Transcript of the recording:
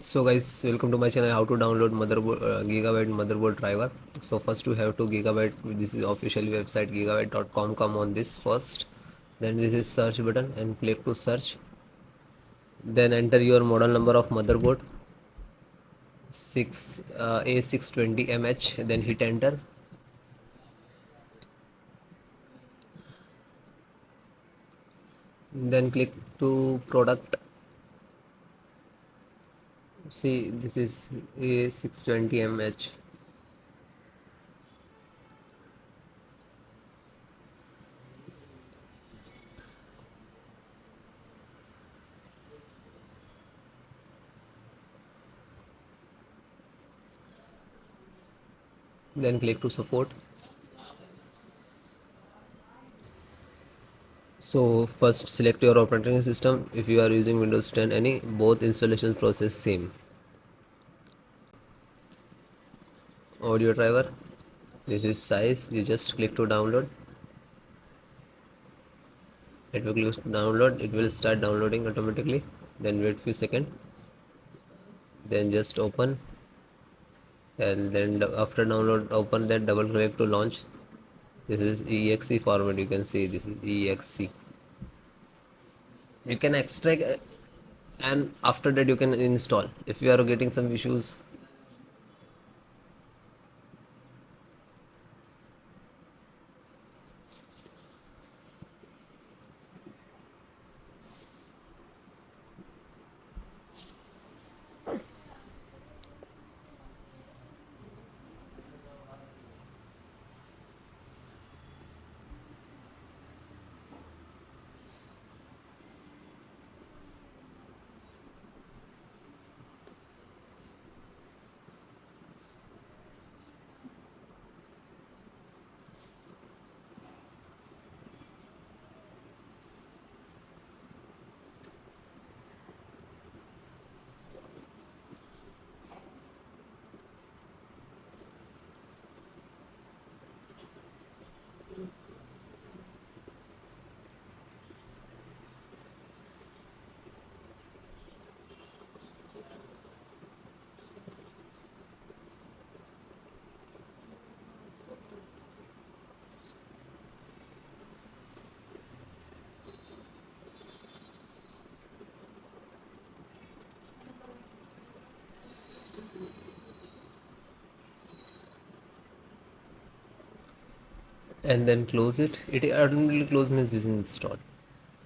So guys, welcome to my channel. How to download motherboard Gigabyte motherboard driver. So first you have to Gigabyte. This is official website gigabyte.com. Come on this first. Then this is search button and click to search. Then enter your model number of motherboard 6 A620MH. Then hit enter. Then click to product. See, this is A620MH. Then click to support. So first select your operating system. If you are using Windows 10 any, both installation process same. Audio driver, this is size. You just click to download. It will click to download. It will start downloading automatically. Then wait few seconds. Then just open, and then after download open that, double click to launch. This is exe format. You can see this is exe. You can extract and after that you can install. If you are getting some issues, and then close it. It automatically close means this is installed.